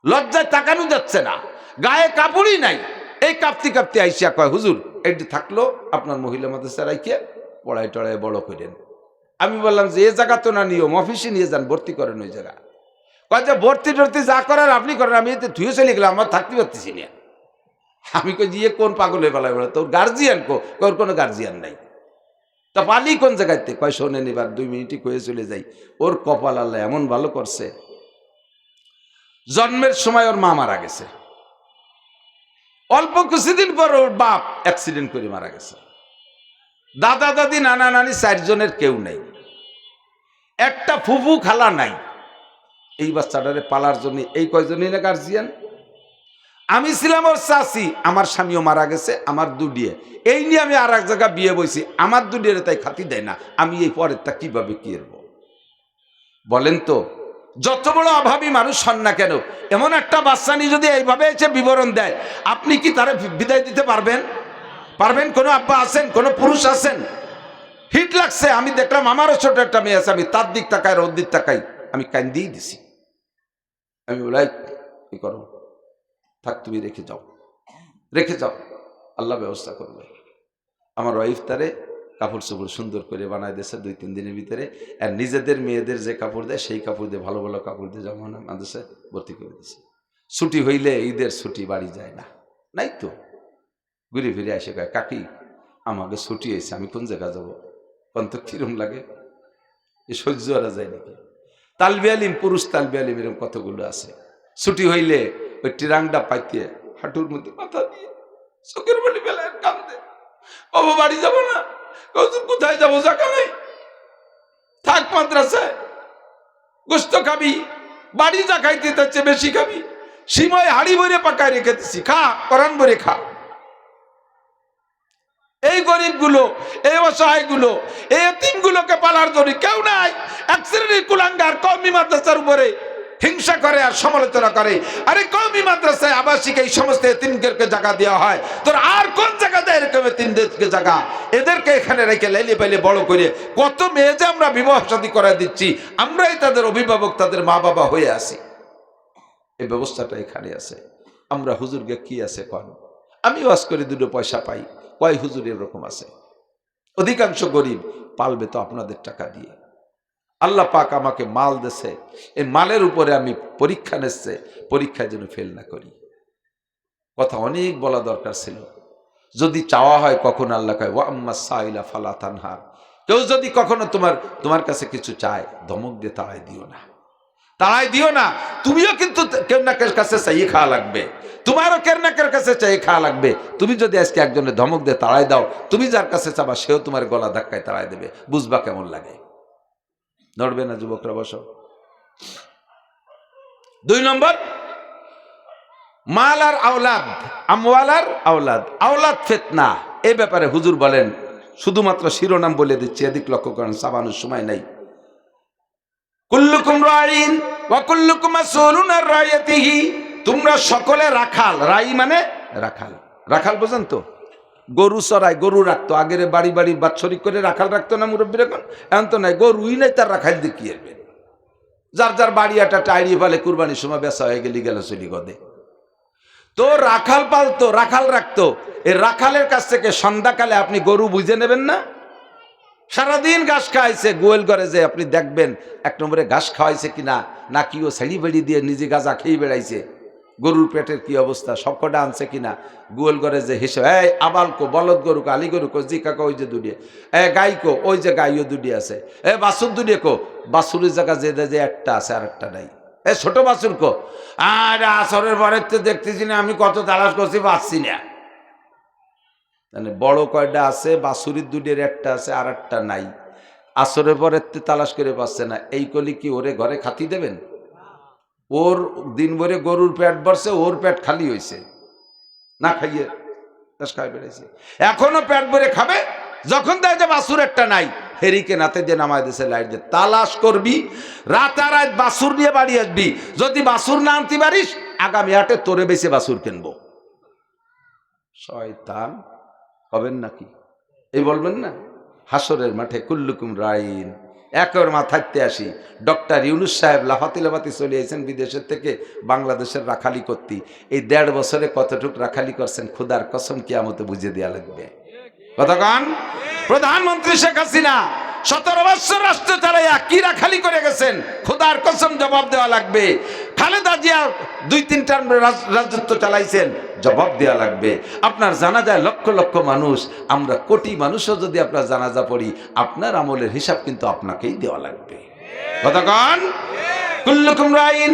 লজ্জায় তাকানো যাচ্ছে না, গায়ে কাপড়ই নাই। এই কাঁপতে কাঁপতে আইসিয়া কয়, হুজুর এটি থাকলো আপনার মহিলা মাদ্রাসা রাইকে পড়ায় টড়ায় বড় করেন। আমি বললাম যে এ জায়গা তো না নিয়ম, অফিসে নিয়ে যান, ভর্তি করেন ওই জায়গা। কয় যে ভর্তি টর্তি যা করার আপনি করেন, আমি এতে ধুয়ে চলে গেলাম, আমার থাকতে পারতেছি না। আমি কই যে কোন পাগলের বেলায় বলে, তোর গার্জিয়ান ওর কোনো গার্জিয়ান নাই, তা পালি কোন জায়গাতে? কয় শোনেন, এবার 2 মিনিটই কয়ে চলে যাই। ওর কপাল আল্লাহ এমন ভালো করছে, জন্মের সময় ওর মা মারা গেছে, অল্প কিছুদিন পর ওর বাপ অ্যাক্সিডেন্ট করে মারা গেছে, দাদা দাদি নানা নানি 4 জনের কেউ নাই, একটা ফুফু খালা নাই। এই বাচ্চাটারে পালার জন্য এই কয়জনই না গার্জিয়ান। আমি ছিলাম ওর চাচি, আমার স্বামীও মারা গেছে, আমার দুডিয়ে, এই নিয়ে আমি আর এক জায়গায় বিয়ে বইছি, আমার দুডিয়ে তাই খাতি দেয় না, আমি এই পরের তা কিভাবে কি করব বলেন তো? যত বড় অভাবী মানুষ হন না কেন, এমন একটা বাচ্চা নিয়ে যদি এইভাবে এসে বিবরণ দেয়, আপনি কি তারে বিদায় দিতে পারবেন? পারবেন? কোনো আব্বা আছেন? কোনো পুরুষ আছেন? হিট লাগছে, আমি দেখলাম আমারও ছোট একটা মেয়ে আছে, আমি তার দিক তাকাই, ওর দিক তাকাই, আমি কান্দিই দিছি। আমি বলাই কি করো, থাক, তুমি রেখে যাও, রেখে যাও, আল্লাহ ব্যবস্থা করবে। আমার ওয়াইফ তারে কাপড় চোপড় সুন্দর করে বানায় দিয়েছে 2-3 দিনের ভিতরে। আর নিজেদের মেয়েদের যে কাপড় দেয় সেই কাপড় দিয়ে, ভালো ভালো কাপড় দিয়ে যেমন মাদ্রাসায় ভর্তি করে দিয়েছে। ছুটি হইলে, ঈদের ছুটি, বাড়ি যায় না, নাই তো ঘুরে ফিরে আসে, কয় কাকি আমাকে ছুটি হয়েছে, আমি কোন জায়গা যাবো, কোন তো কিরম লাগে, এ সহ্য করা যায় নাকি? তালবি আলিম, পুরুষ তালবি আলিম এরকম কতগুলো আছে, ছুটি হইলে ওই টিরাংটা পাইতে হাঁটুর মধ্যে মাথা দিয়ে চোখের বালি বেলায় কান্দে, বাবা বাড়ি যাবো না, কোথায় যাবো, জায়গা নেই, থাক মাদ্রাসায়, গোস্ত খাবি, বাড়ি যা খাইতে তার চেয়ে বেশি খাবি, সিমায় হাড়ি ভরে পাকায় রেখে দিচ্ছি, খা, কোরআন ভরে খা। এই গরিবগুলো, এই অসহায়গুলো, এই এতিমগুলোকে পালার জন্য কেউ নাই। এক শ্রেণীর কুলাঙ্গার কওমি মাদ্রাসার উপরে হিংসা করে আর সমালোচনা করে, আরে কওমি মাদ্রাসায় আবাসিক এই সমস্ত এতিমদেরকে জায়গা দেওয়া হয়, তোর আর কোন জায়গাতে এরকম এতিমদেরকে জায়গা? এদেরকে এখানে রেখে লাইলে পাইলে বড় করে কত মেয়ে যে আমরা বিবাহ শাদী করে দিচ্ছি, আমরাই তাদের অভিভাবক, তাদের মা বাবা হয়ে আছি। এই ব্যবস্থাটা এখানে আছে। আমরা হুজুরকে কি আছে কন, আমি ওয়াজ করে 2 পয়সা পাই, কয় হুজুর এরকম আছে? অধিকাংশ গরিব পালবে তো আপনাদের টাকা দিয়ে। আল্লাহ পাক আমাকে মাল দেছে, এই মালের উপরে আমি পরীক্ষা নিচ্ছে, পরীক্ষায় যেন ফেল না করি। কথা অনেক বলা দরকার ছিল। যদি চাওয়া হয় কখন, আল্লাহ কয় ওয়া আম্মা সাইলা ফালা তানহার, কেউ যদি কখনো তোমার কাছে কিছু চায়, ধমক দিয়ে তাড়াই দিও না, তাড়াই দিও না। তুমিও কিন্তু কেউ না কেউ কাছে চাইয়ে খাওয়া লাগবে, তোমারও কেউ না কেউ কাছে চাইয়ে খাওয়া লাগবে। তুমি যদি আজকে একজনের ধমক দিয়ে তাড়াই দাও, তুমি যার কাছে চাবা সেও তোমার গলা ধাক্কায় তাড়াই দেবে, বুঝবা কেমন লাগে। নড়বে না যুবকরা, বসো। 2 নম্বর, মাল আর আওলাদ, আমওয়াল আর আওলাদ, আওলাদ ফিতনা। এই ব্যাপারে হুজুর বলেন, শুধুমাত্র শিরোনাম বলে দিচ্ছি, এদিক লক্ষ্য করেন, সাবানোর সময় নাই। কুল্লুকুম রাইন ওয়া কুল্লুকুম মাসউলুন আন রাইয়াতিহি, তোমরা সকলে রাখাল। রাই মানে রাখাল, রাখাল বোঝেন তো? গরু চড়ায়, গরু রাখতো আগের, বাড়ি বাড়ি বাৎসরিক করে রাখাল রাখতো না মুরব্বীর, এখন তো নাই, গরুই নাই, তার রাখাল দিয়ে কি আসবে? যার যার বাড়ি একটা টাইড়িয়ে ফেলে, কুরবানির সময় বেচা হয়ে গেল চলি গদে। তো রাখাল পালতো, রাখাল রাখতো, এই রাখালের কাছ থেকে সন্ধ্যাকালে আপনি গরু বুঝে নেবেন না? সারাদিন ঘাস খাওয়াইছে, গোয়েল করে যে আপনি দেখবেন 1 নম্বরে ঘাস খাওয়াইছে কিনা, নাকি ও ছেড়ি বেড়ি দিয়ে নিজে গাঁজা খেয়ে বেড়াইছে, গরুর পেটের কি অবস্থা, সবকটা আনছে কিনা, গোয়েল করে যে হিসেব, এই আবালকো, বলদ গরু কো, আলি গরু কো, জি কাকা ওই যে 2 গাই কো, ওই যে গাইও 2 আছে, বাছুর 2 কো, বাছুরের জায়গা যে একটা আছে আর একটা নাই, ছোট বাছুর কো, আর আসরের পরে তো দেখতেছি না, আমি কত তালাশ করছি পাচ্ছি না। মানে বড় কয়টা আছে, বাছুরির 2 একটা আছে আর একটা নাই, আসরের পরে তালাশ করে পাচ্ছে না। এই কলি কি ওরে ঘরে খাতি দেবেন? ওর দিন ভরে গরুর পেট ভরছে, ওর পেট খালি হয়েছে, না খাইয়ে খাই বেড়েছে, এখনো পেট ভরে খাবে। যখন দেয় যে বাছুর একটা নাই, হেরিকে নাতে দিয়ে নামাই দিয়েছে, লাইট দিয়ে তালাশ করবি, রাতারাত বাছুর নিয়ে বাড়ি আসবি। যদি বাছুর না আনতে পারিস, আগামী হাটে তোরে বেচে বাছুর কিনবো। শয়তান হবেন নাকি? এই বলবেন না হাসরের মাঠে কুল্লুকুম রাইন। একের মাথাতে আসি, ডক্টর ইউনুস সাহেব লাফাতি লাফাতি চলে এসেছেন বিদেশের থেকে বাংলাদেশের রাখালি করতে। এই 1.5 বছরে কতটুক রাখালি করছেন খোদার কসম কিয়ামতে বুঝে দেওয়া লাগবে। কতক্ষণ প্রধানমন্ত্রী শেখ হাসিনা 17 বছর রাষ্ট্র চালাইয়া কি রাখালি করে গেছেন, খোদার কসম জবাব দেওয়া লাগবে। খালেদা জিয়া 2-3 টার্ম রাজত্ব চালাইছেন, জবাব দেওয়া লাগবে। আপনার জানাজায় লক্ষ লক্ষ মানুষ, আমরা কোটি মানুষও যদি আপনার জানাজা পড়ি, আপনার আমলের হিসাব কিন্তু আপনাকেই দেওয়া লাগবে। কতক্ষণ কুল্লুকুম রাইন।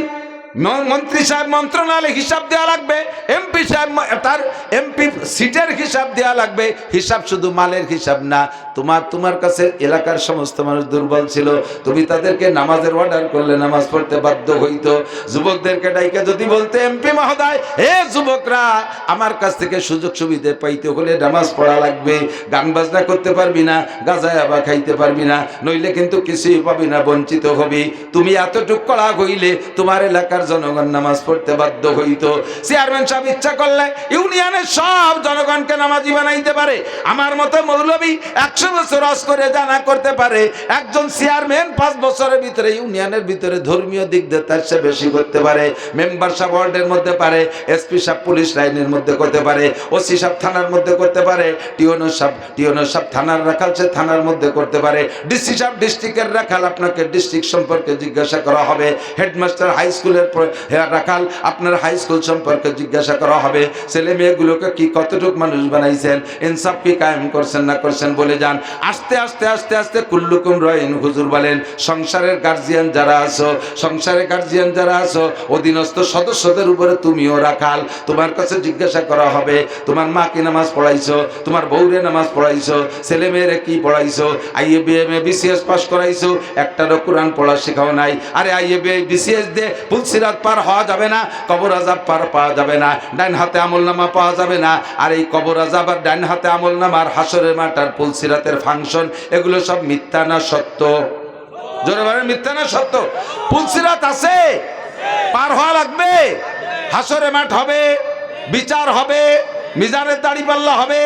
মন্ত্রী সাহেব মন্ত্রণালয় হিসাব দেওয়া লাগবে, এমপি সাহেব তার এমপি সিটের হিসাব দেওয়া লাগবে। হিসাব শুধু মালের হিসাব না, তোমার কাছে এলাকার সমস্ত মানুষ দুর্বল ছিল, তুমি তাদেরকে নামাজের অর্ডার করলে নামাজ পড়তে বাধ্য হইতো। যুবকদেরকে ডাইকে যদি বলতে এমপি মহোদয়, হে যুবকরা, আমার কাছ থেকে সুযোগ সুবিধা পাইতে হলে নামাজ পড়া লাগবে, গান বাজনা করতে পারবি না, গাঁজা আবা খাইতে পারবি না, নইলে কিন্তু কিছুই পাবি না, বঞ্চিত হবি। তুমি এতটুক কড়া হইলে তোমার এলাকার জনগণ নামাজ পড়তে বাধ্য হইতো। চেয়ারম্যান সাহেব ইচ্ছা করলে ইউনিয়নের সব জনগণকে নামাজি বানাইতে পারে। আমার মতো মৌলবী 100 বছর হজ করে জানা করতে পারে। একজন চেয়ারম্যান 5 বছরের ভিতরে ইউনিয়নের ভিতরে ধর্মীয় দিক দিয়ে তার চেয়ে বেশি করতে পারে। মেম্বার সাহেব ওয়ার্ডের মধ্যে পারে, এসপি সাহেব পুলিশ লাইনের মধ্যে করতে পারে, ওসি সাহেব থানার মধ্যে করতে পারে, টিওনো সাহেব থানার রাখাল সে থানার মধ্যে করতে পারে, ডিসি সাহেব ডিস্ট্রিক্টের রাখাল, আপনাকে ডিস্ট্রিক্ট সম্পর্কে জিজ্ঞাসা করা হবে, হেডমাস্টার হাই স্কুলের রাখাল, আপনার হাই স্কুল সম্পর্কে জিজ্ঞাসা করা হবে। ছেলে মেয়েগুলোকে কি কতটুক মানুষ বানাইছেন, ইনসাফ কি কায়েম করছেন না করছেন বলে যান। আস্তে আস্তে আস্তে আস্তে কুল্লুকুম রাইন। হুজুর বলেন সংসারের গার্জিয়ান যারা আছো, সংসারের গার্জিয়ান যারা আছো, অধীনস্থ সদস্যদের উপরে তুমিও রাখাল। তোমার কাছে জিজ্ঞাসা করা হবে, তোমার মা কি নামাজ পড়াইছো, তোমার বউরে নামাজ পড়াইছো, ছেলে মেয়েরে কি পড়াইছো, আইএ বিএমএ বিসিএস পাস করাইছো, একটারও কোরআন পড়া শেখাও নাই। আরে আইএ বিসিএস দিয়ে পুলসিরাত পার হওয়া যাবে না, কবর আযাব পার পাওয়া যাবে না, ডান হাতে আমলনামা পাওয়া যাবে না। আর এই কবর আযাব আর ডান হাতে আমলনামার হাসরের মাঠ আর পুলসিরাতের ফাংশন, এগুলো সব মিথ্যা না সত্য? জোরে বলেন, মিথ্যা না সত্য? পুলসিরাত আছে, পার হওয়া লাগবে, হাসরের মাঠ হবে, বিচার হবে, মিজানের দাড়িপাল্লা হবে,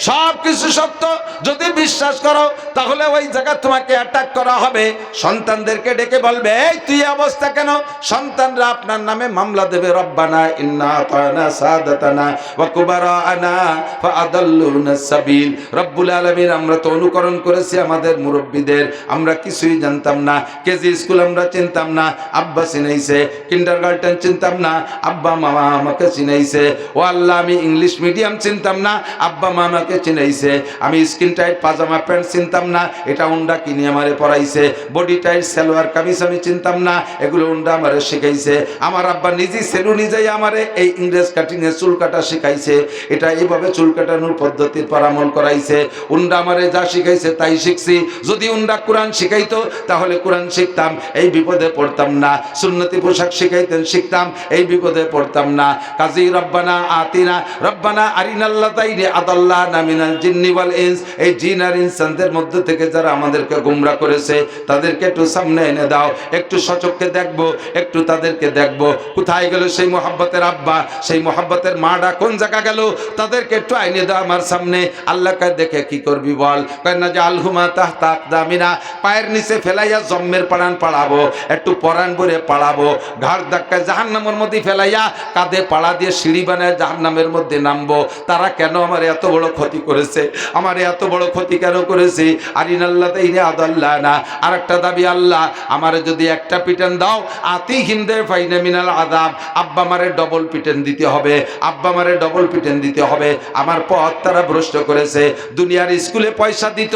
সব কিছু সত্য। যদি বিশ্বাস করো তাহলে ওই জায়গা তোমাকে অ্যাটাক করা হবে। সন্তানদেরকে ডেকে বলবে, এই তুই অবস্থা কেন? সন্তানরা আপনার নামে মামলা দেবে, রব্বানা ইন্না আতানা সাদাতানা ওয়া কুবারানা ফাআদাল্লুনা সাবিল। রব্বুল আলামিন, আমরা তো অনুকরণ করেছি আমাদের মুরব্বীদের, আমরা কিছুই জানতাম না। কেজি স্কুল আমরা চিনতাম না, আব্বা চিনাইছে। কিন্ডারগার্টেন চিনতাম না, আব্বা মামা আমাকে চিনাইছে। ও আল্লাহ, আমি ইংলিশ মিডিয়াম চিনতাম না, আব্বা মামা চিনাইছে। আমি স্কিন টাইট পাজামা প্যান্ট চিনতাম না, এটা উন্ডা কিনে আমারে পরাইছে। বডি টাইট সালোয়ার কামিজ আমি চিনতাম না, এগুলো উন্ডা আমারে শিখাইছে। আমার আব্বা নিজেই সেলুনে যাই আমারে এই ইংরেজ কাটিং এ চুল কাটা শিখাইছে। এটা এইভাবে চুল কাটানোর পদ্ধতির পরামল করাইছে। উন্ডা আমারে যা শিখাইছে তাই শিখছি। যদি উন্ডা কোরআন শিখাইতো তাহলে কোরআন শিখতাম, এই বিপদে পড়তাম না। সুন্নতি পোশাক শিখাইতেন, শিখতাম, এই বিপদে পড়তাম না। কাজী রব্বানা আতিনা রব্বানা আরিনাল্লাতাইনি আদাল্লাহ মিনাল জিন্নি ওয়াল ইনস। এই জিন আর ইনসানদের মধ্যে থেকে যারা আমাদেরকে গোমরা করেছে তাদেরকে একটু সামনে এনে দাও, একটু সচক্ষে দেখবো, একটু তাদেরকে দেখবো। কোথায় গেল সেই মোহাব্বতের আব্বা, সেই মোহাব্বতের মাটা কোন জায়গা গেল? তাদেরকে একটু আইনে দাও আমার সামনে। আল্লাহকে দেখে কি করবি বল? কয় না যে আলহুমা তাহতা আকদামিনা, পায়ের নিচে ফেলাইয়া জম্মের পাড়ান পাড়াবো, একটু পরাণ ভরে পাড়াবো। ঘাড় ধাক্কায় জাহান্নামের মধ্যে ফেলাইয়া কাঁধে পাড়া দিয়ে সিঁড়ি বানায় জাহান্নামের মধ্যে নামবো। তারা কেন আমার এত বড় ক্ষতি করেছে? আমার এত বড় ক্ষতি কেন করেছে? আরিনাল্লাতাইনি আদাল্লানা। আর একটা দাবি, আল্লাহ আমারে যদি একটা পিটান দাও, আতি হিন্দে ফাইনা মিনাল আযাব, আব্বা মারে ডবল পিটান দিতে হবে, আব্বা মারে ডবল পিটান দিতে হবে। আমার পথ তারা ভ্রষ্ট করেছে। দুনিয়ার স্কুলে পয়সা দিত,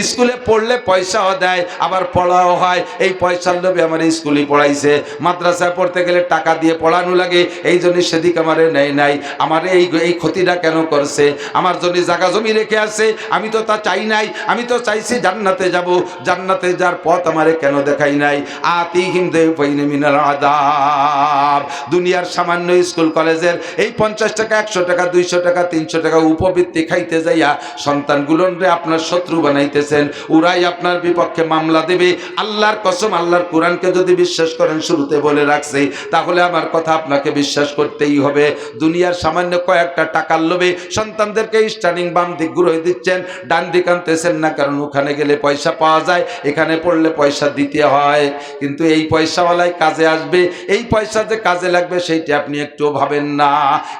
স্কুলে পড়লে পয়সাও দেয়, আবার পড়াও হয়। এই পয়সার লোভে আমার স্কুলে পড়াইছে। মাদ্রাসায় পড়তে গেলে টাকা দিয়ে পড়ানো লাগে, এই জন্য সেদিক আমারে নেয় নাই। আমার এই ক্ষতিটা কেন করছে? আমার জন্য জায়গা জমি রেখে আছে, আমি তো তা চাই নাই, আমি তো চাইছি জান্নাতে যাব, জান্নাতে যার পথ আমারে কেন দেখাই নাই? আতিহিম যায়ফাইনি মিনাল আযাব। দুনিয়ার সামান্য স্কুল কলেজের এই 50 টাকা 100 টাকা 200 টাকা 300 টাকা উপবৃত্তি খাইতে যাইয়া সন্তানগুলোরে আপনার শত্রু বানাইতেছেন, ওরাই আপনার বিপক্ষে মামলা দেবে। আল্লাহর কসম, আল্লাহর কোরআনকে যদি বিশ্বাস করেন, শুরুতে বলে রাখছি, তাহলে আমার কথা আপনাকে বিশ্বাস করতেই হবে। দুনিয়ার সামান্য কয়েকটা টাকার লোভে সন্তানদেরকে স্টার্নিং বাম দিক ঘুরে দিচ্ছেন, ডান দিক আনতেছেন না, কারণ ওখানে গেলে পয়সা পাওয়া যায়, এখানে পড়লে পয়সা দিতে হয়। কিন্তু এই পয়সাওয়ালাই কাজে আসবে, এই পয়সা যে কাজে লাগবে সেইটা আপনি একটু ভাবেন না।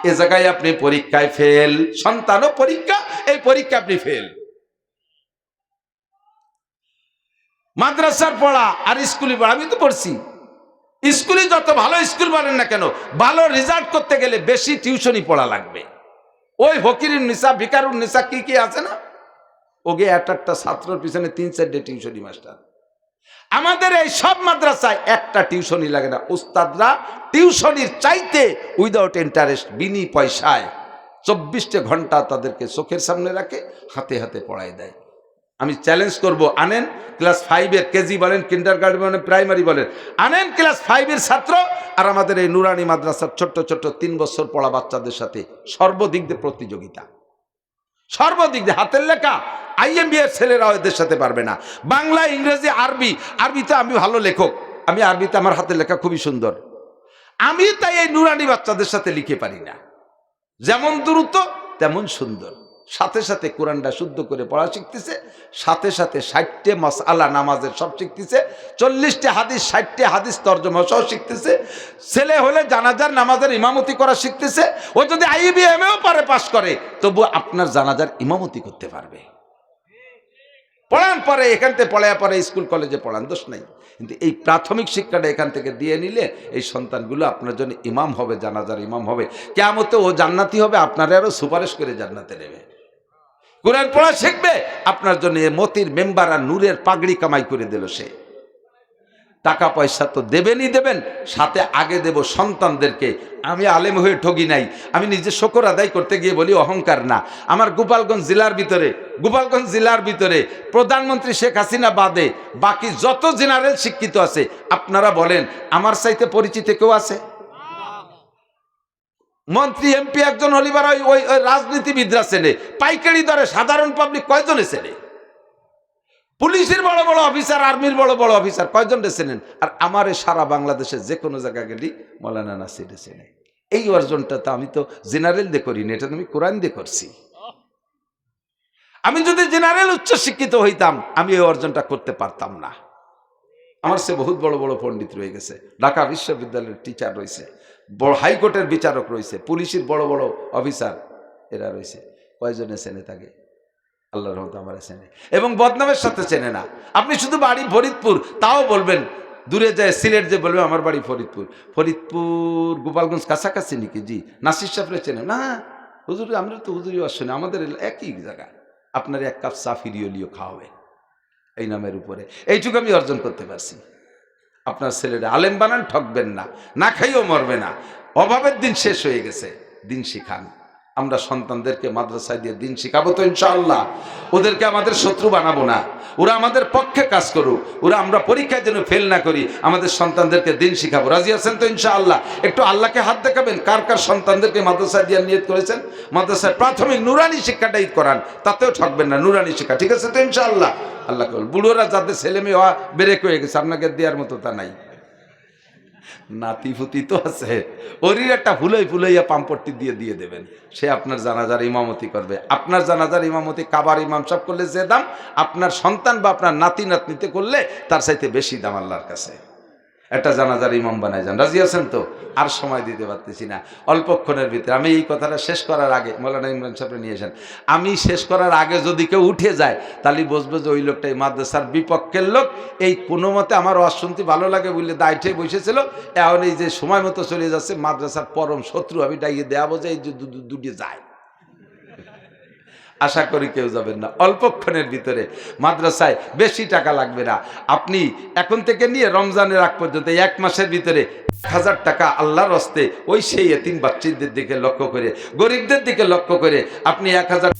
এ জায়গায় আপনি পরীক্ষায় ফেল, সন্তানও পরীক্ষা, এই পরীক্ষা আপনি ফেল। মাদ্রাসার পড়া আর স্কুলে পড়া, আমি তো পড়ছি। স্কুলে যত ভালো স্কুল বলেন না কেন, ভালো রেজাল্ট করতে গেলে বেশি টিউশনি পড়া লাগবে। ওই ফকিরুন নিসা, ভিকারুন নিসা কি কি আছে না, ওকে একটা ছাত্রের পিছনে 3-4টে টিউশনি মাস্টার। আমাদের এই সব মাদ্রাসায় একটা টিউশনি লাগে না, উস্তাদরা টিউশনির চাইতে উইদাউট ইন্টারেস্ট, বিনি পয়সায় 24 ঘন্টা তাদেরকে চোখের সামনে রাখে, হাতে হাতে পড়ায় দেয়। আমি চ্যালেঞ্জ করব, আনেন ক্লাস 5-এর, কেজি বলেন, কিন্ডারগার্টেন বলেন, প্রাইমারি বলেন, আনেন ক্লাস 5-এর ছাত্র আর আমাদের এই নুরানি মাদ্রাসার ছোট্ট ছোট্ট 3 বছর পড়া বাচ্চাদের সাথে সর্বদিক দিয়ে প্রতিযোগিতা, সর্বদিক দিয়ে। হাতের লেখা IMB এর ছেলেরা এদের সাথে পারবে না। বাংলা, ইংরেজি, আরবি, আরবিতে আমি ভালো লেখক, আমি আরবিতে আমার হাতের লেখা খুবই সুন্দর, আমি তাই এই নুরানি বাচ্চাদের সাথে লিখে পারি না। যেমন দ্রুত তেমন সুন্দর, সাথে সাথে কোরআনটা শুদ্ধ করে পড়া শিখতেছে, সাথে সাথে 60টে মাসআলা নামাজের সব শিখতেছে, 40টে হাদিস, 60টে হাদিস তরজমা সহ শিখতেছে। ছেলে হলে জানাজার নামাজের ইমামতি করা শিখতেছে। ও যদি IBMও পারে, পাস করে, তবু আপনার জানাজার ইমামতি করতে পারবে। পড়ান পরে, এখান থেকে পড়ায় পরে স্কুল কলেজে পড়ান, দোষ নাই, কিন্তু এই প্রাথমিক শিক্ষাটা এখান থেকে দিয়ে নিলে এই সন্তানগুলো আপনার জন্য ইমাম হবে, জানাজার ইমাম হবে। কিয়ামতে ও জান্নাতি হবে, আপনারা আরও সুপারিশ করে জান্নাতে নেবে। কোরআন পড়া শিখবে, আপনার জন্য মতির মেম্বার আর নূরের পাগড়ি কামাই করে দিল সে। টাকা পয়সা তো দেবেনই দেবেন, সাথে আগে দেব সন্তানদেরকে। আমি আলেম হয়ে ঠগি নাই, আমি নিজে শকর আদায় করতে গিয়ে বলি অহংকার না। আমার গোপালগঞ্জ জেলার ভিতরে প্রধানমন্ত্রী শেখ হাসিনা বাদে বাকি যত জেনারেল শিক্ষিত আছে, আপনারা বলেন আমার চাইতে পরিচিত কেউ আছে? মন্ত্রী MP একজন হলিবার ওই রাজনীতিবিদরা চেনে, পাইকারি দরে সাধারণ পাবলিক কয়জনে চেনে? পুলিশের বড় বড় অফিসার, আর্মির বড় বড় অফিসার কয়জন চেনেন? আর আমার সারা বাংলাদেশে যে কোনো জায়গা গেলি মৌলানা নাসির চেনে। এই অর্জনটা তো আমি তো জেনারেল দিয়ে করিনি, এটা আমি কোরআন দিয়ে করছি। আমি যদি জেনারেল উচ্চ শিক্ষিত হইতাম, আমি এই অর্জনটা করতে পারতাম না। আমার সে বহুত বড় বড় পণ্ডিত রয়ে গেছে, ঢাকা বিশ্ববিদ্যালয়ের টিচার রয়েছে, বড় হাইকোর্টের বিচারক রয়েছে, পুলিশের বড় বড় অফিসার এরা রয়েছে। কয়জনে চেনে তাকে? আল্লাহর রহমতে আমার চেনে, এবং বদনামের সাথে চেনে না। আপনি শুধু বাড়ি ফরিদপুর, তাও বলবেন, দূরে যায় সিলেট যে বলবে আমার বাড়ি ফরিদপুর, গোপালগঞ্জ কাছাকাছি নাকি? জি। নাসির সাহেবরে চেনে না? হুজুর, আমরা তো হুজুরি আসলে আমাদের একই জায়গা, আপনার 1 কাপ চা ফিরিয়ে খাওয়াবে, এই নামের উপরে। এইটুকু আমি অর্জন করতে পারছি। আপনার ছেলেরা আলেম বানান, ঠকবেন না, না খাইও মরবে না। অভাবের দিন শেষ হয়ে গেছে, দিন শিখান। আমরা সন্তানদেরকে মাদ্রাসায় দিয়ে দিন শিখাবো তো ইনশাআল্লাহ। ওদেরকে আমাদের শত্রু বানাবো না, ওরা আমাদের পক্ষে কাজ করুক, ওরা আমরা পরীক্ষায় যেন ফেল না করি, আমাদের সন্তানদেরকে দিন শিখাবো। রাজি আছেন তো ইনশাআল্লাহ? একটু আল্লাহকে হাত দেখাবেন, কার কার সন্তানদেরকে মাদ্রাসায় দিয়ে নিয়ত করেছেন? মাদ্রাসায় প্রাথমিক নুরানি শিক্ষাটা ঈদ করান, তাতেও ঠকবেন না, নুরানি শিক্ষা, ঠিক আছে তো ইনশাআল্লাহ? আল্লাহ কবুল। বুড়োরা যাদের ছেলে মেয়ে বেরেক হয়ে গেছে, আপনাকে দেওয়ার মতো তা নাই, নাতি ফুতি তো আছে, ওরই একটা ফুলাইয়া পাম্পট্টি দিয়ে দেবেন, সে আপনার জানাজার ইমামতি করবে। আপনার জানাজার ইমামতি কাবার ইমাম সাহেব করলে যে দাম, আপনার সন্তান বা আপনার নাতি নাতনিতে করলে তার চাইতে বেশি দাম আল্লাহর কাছে। একটা জানাজার ইমাম বানায় যান। রাজি আছেন তো? আর সময় দিতে পারতেছি না, অল্পক্ষণের ভিতরে আমি এই কথাটা শেষ করার আগে, মৌলানা ইমরান সাহেব নিয়ে আসেন, আমি শেষ করার আগে যদি কেউ উঠে যায়, তাহলে বুঝবে যে ওই লোকটাই মাদ্রাসার বিপক্ষের লোক। এই কোনো মতে আমার ওয়াজ শুনতে ভালো লাগে বললে দায়িত্বে বসেছিল, এখন এই যে সময় মতো চলে যাচ্ছে, মাদ্রাসার পরম শত্রু আমি ডাইয়ে দেওয়াবো যে এই যে দুটি যায়। আশা করি কেউ যাবেন না। অল্পক্ষণের ভিতরে মাদ্রাসায় বেশি টাকা লাগবে না, আপনি এখন থেকে নিয়ে রমজানের আগ পর্যন্ত 1 মাসের ভিতরে 1000 টাকা আল্লাহর হস্তে ওই সেই এতিম বাচ্চাদের দিকে লক্ষ্য করে, গরিবদের দিকে লক্ষ্য করে আপনি 1000